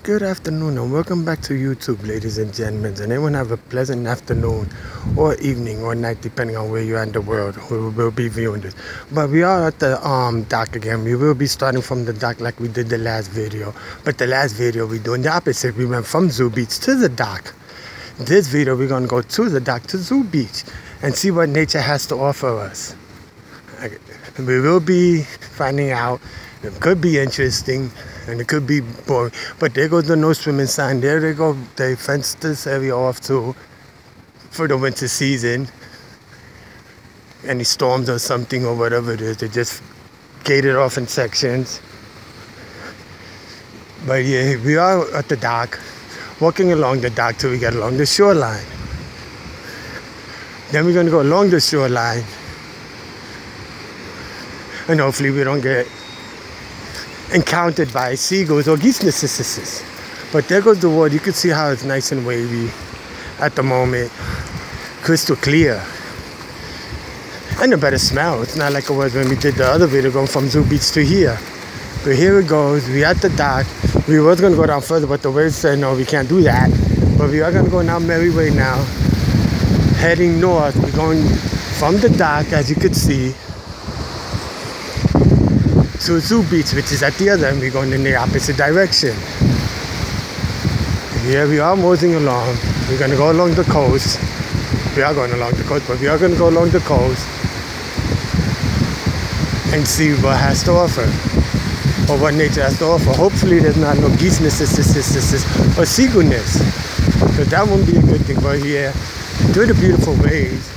Good afternoon and welcome back to YouTube, ladies and gentlemen. And everyone have a pleasant afternoon or evening or night, depending on where you are in the world who will be viewing this. But we are at the dock again. We will be starting from the dock like we did the last video. But the last video we doing the opposite. We went from Zoo Beach to the dock. This video we're gonna go to the dock to Zoo Beach and see what nature has to offer us. We will be finding out. It could be interesting and it could be boring. But there goes the no swimming sign. There they go. They fenced this area off too for the winter season. Any storms or something or whatever it is, they just gated off in sections. But yeah, we are at the dock, walking along the dock till we get along the shoreline. Then we're gonna go along the shoreline and hopefully we don't get encountered by seagulls or geese narcissuses. But there goes the water. You can see how it's nice and wavy at the moment, crystal clear, and a better smell. It's not like it was when we did the other video going from Zoo Beach to here. But here it goes. We at the dock. We was gonna go down further, but the waves said no, we can't do that. But we are gonna go down Merry Way now, heading north. We're going from the dock, as you could see, to Zoo Beach, which is at the other end. We're going in the opposite direction. Here we are moseying along. We're going to go along the coast. We are going along the coast, but we are going to go along the coast and see what has to offer, or what nature has to offer. Hopefully there's not no geese narcissuses or seagull nests, because that won't be a good thing. But here, through the beautiful waves,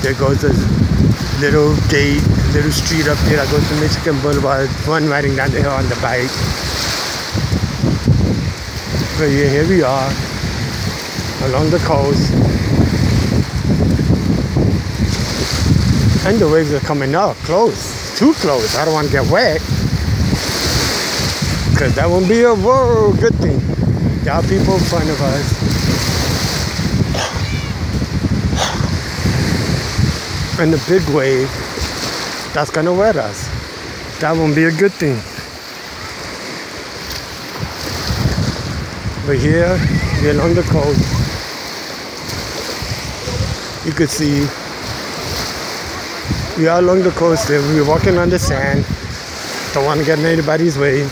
there goes a little gate, little street up there that goes to Michigan Boulevard. One riding down the hill on the bike. But yeah, here we are along the coast, and the waves are coming up close, too close. I don't want to get wet, because that won't be a good thing. There are people in front of us, and the big wave that's gonna wet us. That won't be a good thing. But here, we're along the coast. You could see we are along the coast there. We're walking on the sand. Don't want to get in anybody's way.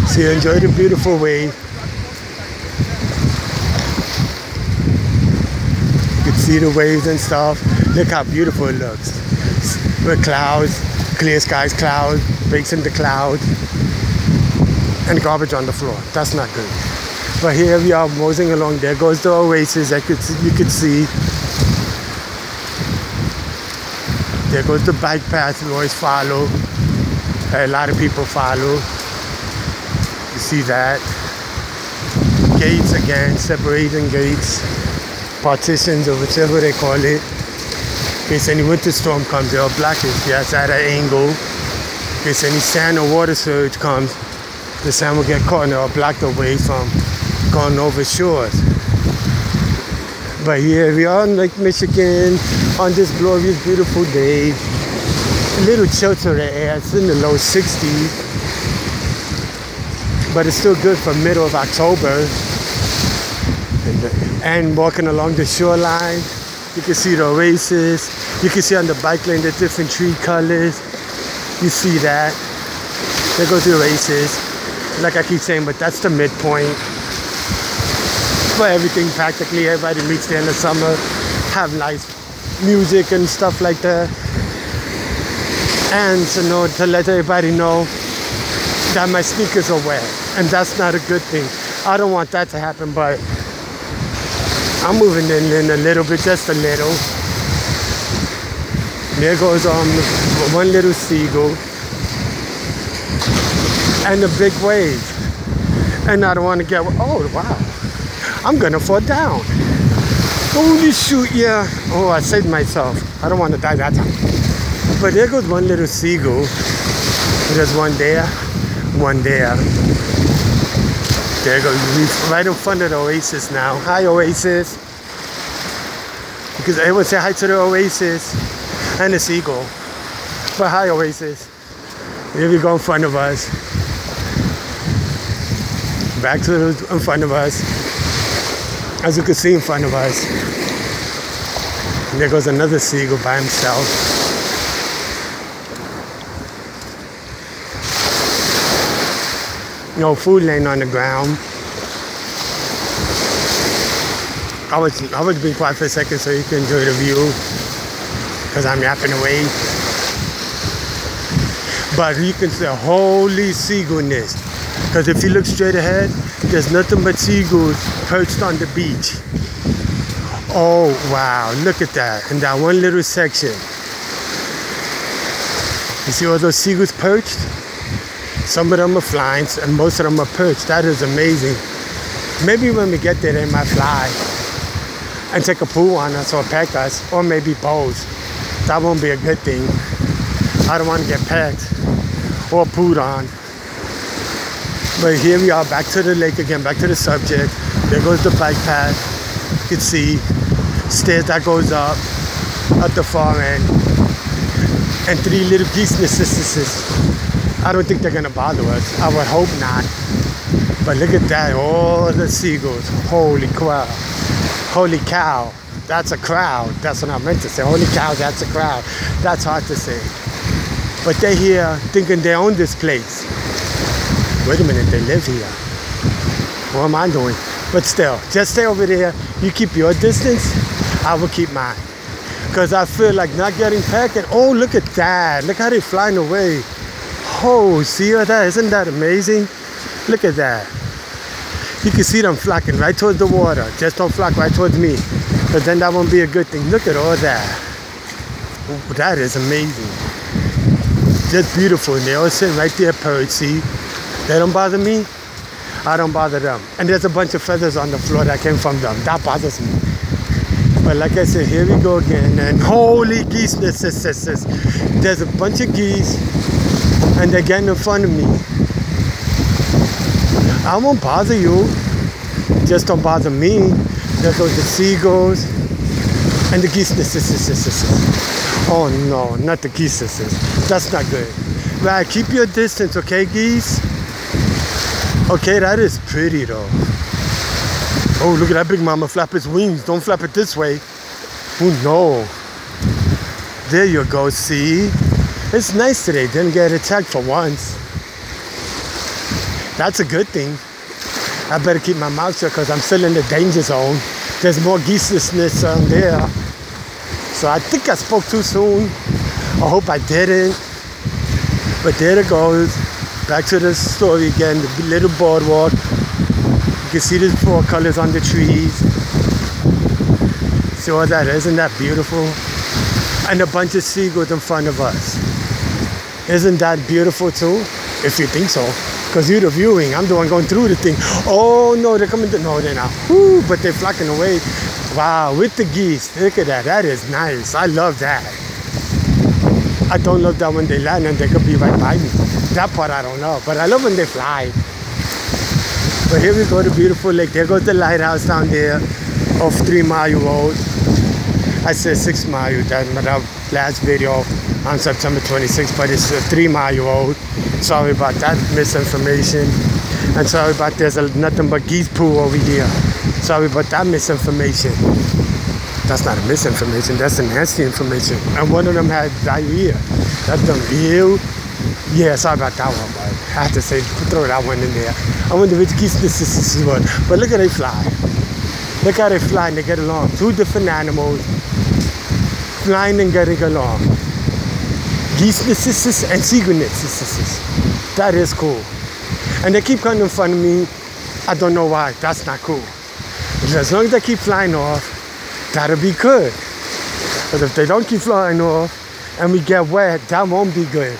So you enjoy the beautiful wave. You can see the waves and stuff. Look how beautiful it looks. With clouds, clear skies, clouds, breaks into clouds, and garbage on the floor. That's not good. But here we are moseying along. There goes the oasis. You could see. There goes the bike path. We always follow. A lot of people follow. You see that. Gates again, separating gates, partitions, or whichever they call it. In case any winter storm comes, they'll block it. Yes, at an angle. In case any sand or water surge comes, the sand will get caught and they'll block the way from going over shores. But here we are on Lake Michigan on this glorious, beautiful day. A little chill to the air. It's in the low 60s. But it's still good for middle of October. And walking along the shoreline, you can see the oasis. You can see on the bike lane the different tree colors. You see that. There goes the oasis. Like I keep saying, but that's the midpoint for everything practically. Everybody meets there in the summer, have nice music and stuff like that. And to let everybody know that my sneakers are wet. And that's not a good thing. I don't want that to happen, but I'm moving in a little bit, just a little. There goes one little seagull and a big wave. And I don't want to get, oh wow, I'm gonna fall down. Holy shoot, yeah. Oh, I saved myself. I don't want to die that time. But there goes one little seagull. There's one there, one there. There goes, right in front of the oasis now. Hi, oasis. Because everyone say hi to the oasis and the seagull. But hi, oasis. Here we go in front of us. Back to the in front of us. As you can see in front of us. There goes another seagull by himself. No food laying on the ground. I was being quiet for a second so you can enjoy the view, because I'm yapping away. But you can see a holy seagull nest, because if you look straight ahead, there's nothing but seagulls perched on the beach. Oh wow, look at that, in that one little section. You see all those seagulls perched? Some of them are flying and most of them are perched. That is amazing. Maybe when we get there, they might fly and take a poo on us or peck us, or maybe both. That won't be a good thing. I don't want to get pecked or pooed on. But here we are, back to the lake again, back to the subject. There goes the bike path. You can see stairs that goes up at the far end. And 3 little geese nests. I don't think they're gonna bother us. I would hope not. But look at that, all the seagulls. Holy cow. Holy cow. That's a crowd. That's what I meant to say. Holy cow, that's a crowd. That's hard to say. But they're here thinking they own this place. Wait a minute, they live here. What am I doing? But still, just stay over there. You keep your distance, I will keep mine. Because I feel like not getting pecked. And oh, look at that. Look how they're flying away. Oh, see that? Isn't that amazing? Look at that. You can see them flocking right towards the water. Just don't flock right towards me, because then that won't be a good thing. Look at all that. Ooh, that is amazing. Just beautiful. And they all sitting right there perched. See? They don't bother me. I don't bother them. And there's a bunch of feathers on the floor that came from them. That bothers me. But like I said, here we go again. And holy geese. There's a bunch of geese. And they're getting in front of me. I won't bother you. Just don't bother me. There goes the seagulls and the geese. Oh no, not the geese. That's not good. Right, keep your distance, okay, geese? Okay, that is pretty though. Oh, look at that big mama flap its wings. Don't flap it this way. Oh no. There you go, see? It's nice today, didn't get attacked for once. That's a good thing. I better keep my mouth shut because I'm still in the danger zone. There's more geeselessness there. So I think I spoke too soon. I hope I didn't. But there it goes. Back to the story again, the little boardwalk. You can see the 4 colors on the trees. See all that? Isn't that beautiful? And a bunch of seagulls in front of us. Isn't that beautiful too? If you think so. Because you're the viewing, I'm the one going through the thing. Oh no, they're coming to, no, they're not. Woo, but they're flocking away. Wow, with the geese. Look at that, that is nice. I love that. I don't love that when they land and they could be right by me. That part I don't know, but I love when they fly. But here we go, the beautiful lake. There goes the lighthouse down there off 3 Mile Road. I said 6 Mile, that my last video on September 26th, but it's 3 Mile Road. Sorry about that misinformation. And sorry about there's nothing but geese poo over here. Sorry about that misinformation. That's not a misinformation, that's a nasty information. And one of them had diarrhea. That's them ew. Yeah, sorry about that one, but I have to say, throw that one in there. I wonder which geese this was. But look how they fly. Look how they fly and they get along. 2 different animals flying and getting along. Geese and seagull. That is cool. And they keep coming in front of me. I don't know why. That's not cool. But as long as they keep flying off, that'll be good. But if they don't keep flying off and we get wet, that won't be good.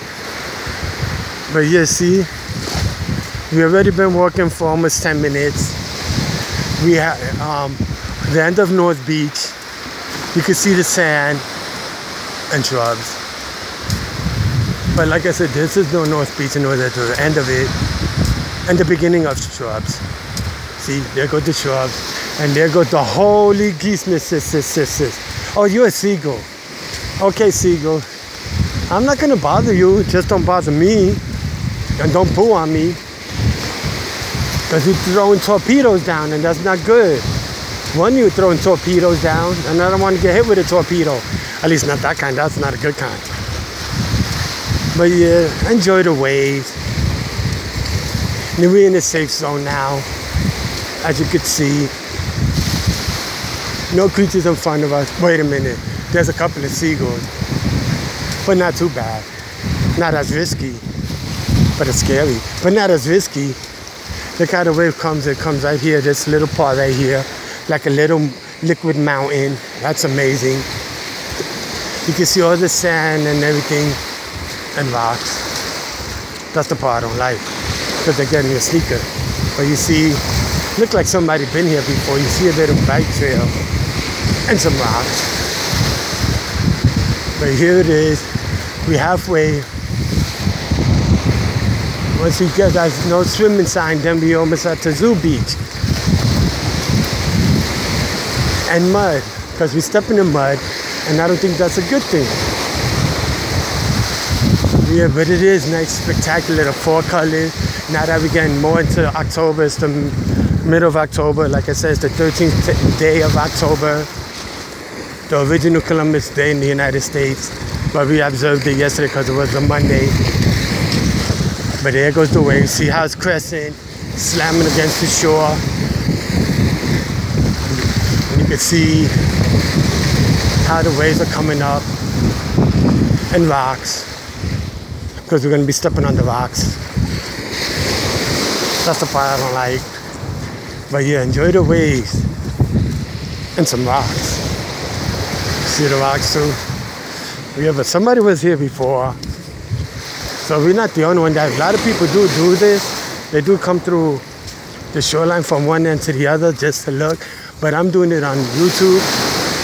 But yeah, see, we've already been walking for almost 10 minutes. We have the end of North Beach. You can see the sand and shrubs. But like I said, this is no North Beach in order to the end of it and the beginning of shrubs. See, there go the shrubs. And there goes the holy geese. Oh, you're a seagull. Okay, seagull. I'm not gonna bother you, just don't bother me. And don't pull on me, because you're throwing torpedoes down, and that's not good. One, you're throwing torpedoes down, and I don't want to get hit with a torpedo. At least not that kind. That's not a good kind. But yeah, enjoy the waves. And we're in a safe zone now, as you could see. No creatures in front of us. Wait a minute. There's a couple of seagulls, but not too bad. Not as risky, but it's scary. But not as risky. Look how the wave comes. It comes right here, this little part right here, like a little liquid mountain. That's amazing. You can see all the sand and everything and rocks. That's the part I don't like, because they're getting your sneaker. But you see, look like somebody been here before. You see a little bike trail and some rocks. But here it is. We halfway. Once we get that no swimming sign, then we almost at the zoo beach. And mud, because we step in the mud, and I don't think that's a good thing. Yeah, but it is nice, spectacular, the fall colors. Now that we're getting more into October, it's the middle of October. Like I said, it's the 13th day of October, the original Columbus Day in the United States. But we observed it yesterday because it was a Monday. But there goes the wave. See how it's crescent, slamming against the shore. And you can see how the waves are coming up, and rocks, because we're going to be stepping on the rocks. That's the part I don't like. But yeah, enjoy the waves and some rocks. See the rocks too? Yeah, but somebody was here before. So we're not the only one. A lot of people do this. They do come through the shoreline from one end to the other just to look. But I'm doing it on YouTube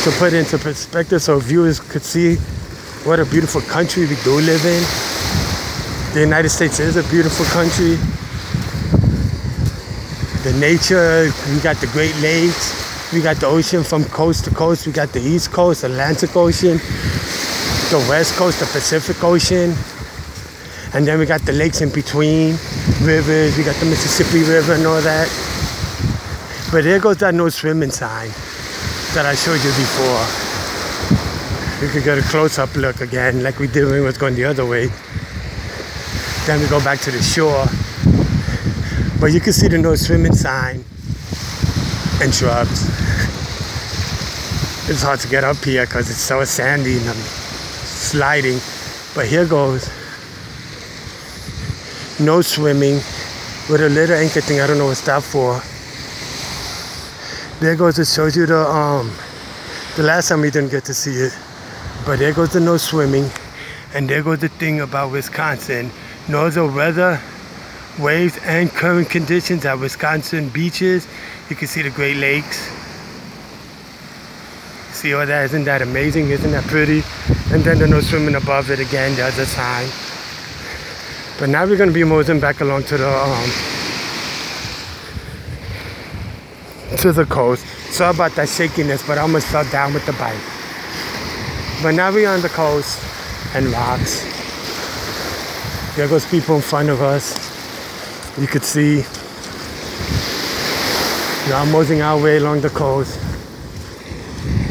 to put it into perspective so viewers could see what a beautiful country we do live in. The United States is a beautiful country. The nature, we got the Great Lakes, we got the ocean from coast to coast, we got the East Coast, Atlantic Ocean, the West Coast, the Pacific Ocean, and then we got the lakes in between, rivers, we got the Mississippi River and all that. But there goes that no swimming sign that I showed you before. We could get a close-up look again, like we did when we was going the other way. Then we go back to the shore. But you can see the no swimming sign and shrubs. It's hard to get up here because it's so sandy and I'm sliding. But here goes no swimming with a little anchor thing. I don't know what's that for. There goes, it shows you the last time we didn't get to see it. But there goes the no swimming. And there goes the thing about Wisconsin. Knows the weather, waves, and current conditions at Wisconsin beaches. You can see the Great Lakes. See all that? Isn't that amazing? Isn't that pretty? And then the no swimming above it again, there's a sign. But now we're going to be moseying back along to the coast. Sorry about that shakiness, but I almost fell down with the bike. But now we're on the coast and rocks. There goes people in front of us. You could see. Now I'm moseying our way along the coast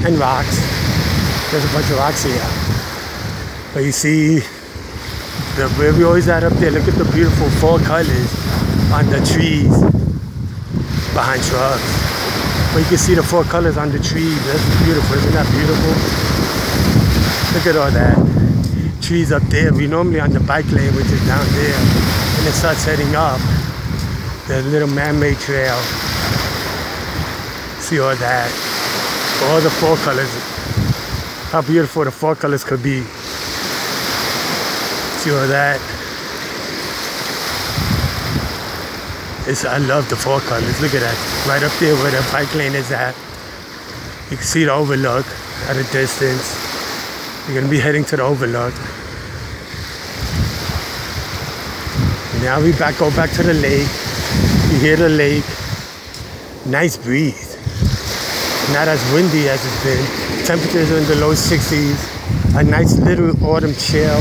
and rocks. There's a bunch of rocks here. But you see, where we always at up there, look at the beautiful fall colors on the trees behind shrubs. But you can see the fall colors on the trees. That's beautiful. Isn't that beautiful? Look at all that. Trees up there. We normally on the bike lane, which is down there. And it starts heading up. The little man-made trail. See all that. All the fall colors. How beautiful the fall colors could be. See all that. I love the fall colors. Look at that. Right up there where the bike lane is at. You can see the overlook at a distance. You're going to be heading to the overlook. Now we go back to the lake. You hear the lake. Nice breeze. Not as windy as it's been. Temperatures are in the low 60s. A nice little autumn chill.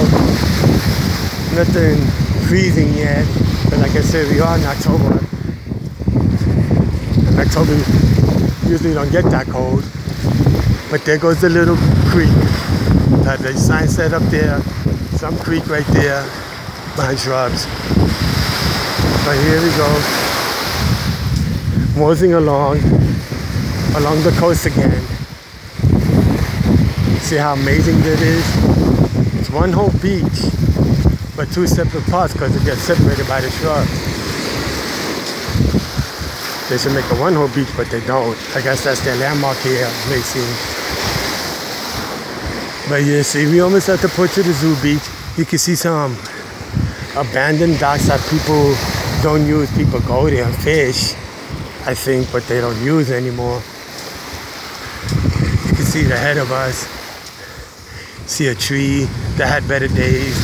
Nothing freezing yet, but like I said, we are in October. And October usually don't get that cold. But there goes the little creek. The sign set up there, some creek right there behind shrubs. But here we go, moseying along the coast again. See how amazing that is? It's one whole beach, but two separate parts because it gets separated by the shrubs. They should make a one whole beach, but they don't. I guess that's their landmark here, may seem. But yeah, see, we almost at the Port to the Zoo beach. You can see some abandoned docks that people don't use. People go there and fish, I think, but they don't use anymore. You can see the head of us. See a tree that had better days,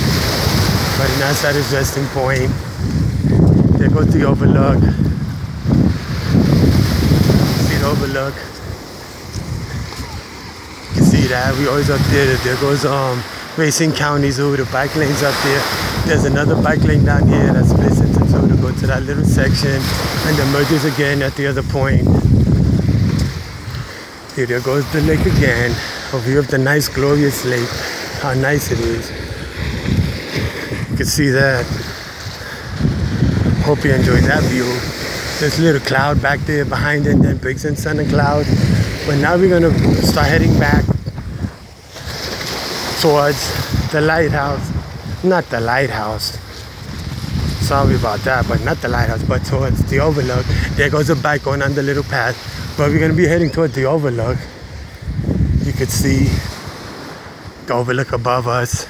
but now it's at its resting point. There goes the overlook. See the overlook? You can see that. We always up there. There goes Racine County Zoo. The bike lane's up there. There's another bike lane down here that splits into two to go to that little section and then merges again at the other point. Here, there goes the lake again. A view of the nice, glorious lake. How nice it is. You can see that. Hope you enjoyed that view. There's a little cloud back there behind it, and then Biggs and Sun and cloud. But now we're gonna start heading back towards the lighthouse. Not the lighthouse. Sorry about that, but not the lighthouse, but towards the overlook. There goes a bike going on the little path. But we're gonna be heading towards the overlook. You could see the overlook above us.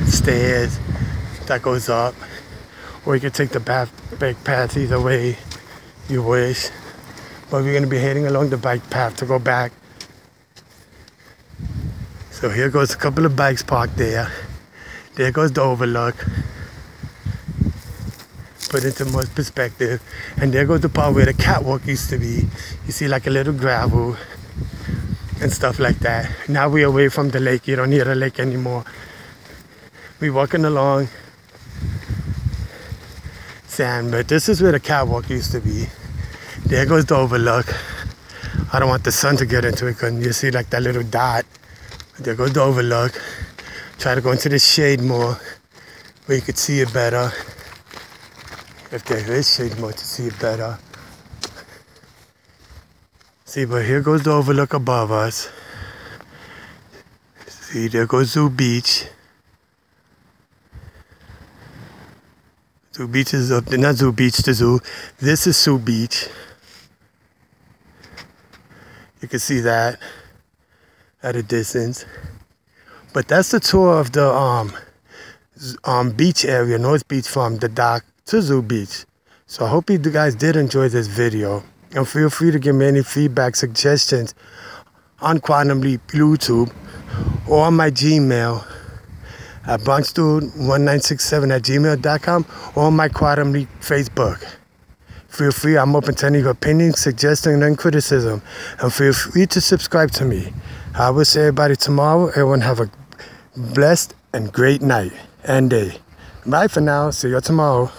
Stairs that goes up. Or you could take the bike path either way you wish. But we're gonna be heading along the bike path to go back. So here goes a couple of bikes parked there. There goes the overlook. Put into more perspective. And there goes the part where the catwalk used to be. You see like a little gravel and stuff like that. Now we're away from the lake. You don't hear the lake anymore. We're walking along sand, but this is where the catwalk used to be. There goes the overlook. I don't want the sun to get into it because you see like that little dot. There goes the overlook. Try to go into the shade more where you could see it better. If there is shade more to see it better. See, but here goes the overlook above us. See, there goes Zoo Beach. Zoo Beach is up there, not Zoo Beach, the zoo. This is Zoo Beach. You can see that at a distance. But that's the tour of the beach area, North Beach, from the dock to Zoo Beach. So I hope you guys did enjoy this video. And feel free to give me any feedback, suggestions on Quantum Leap YouTube or on my Gmail at bronxdude1967@gmail.com or on my Quantum Leap Facebook. Feel free, I'm open to any opinions, suggestions, and criticism. And feel free to subscribe to me. I will see everybody tomorrow. Everyone have a blessed and great night and day. Bye for now. See you tomorrow.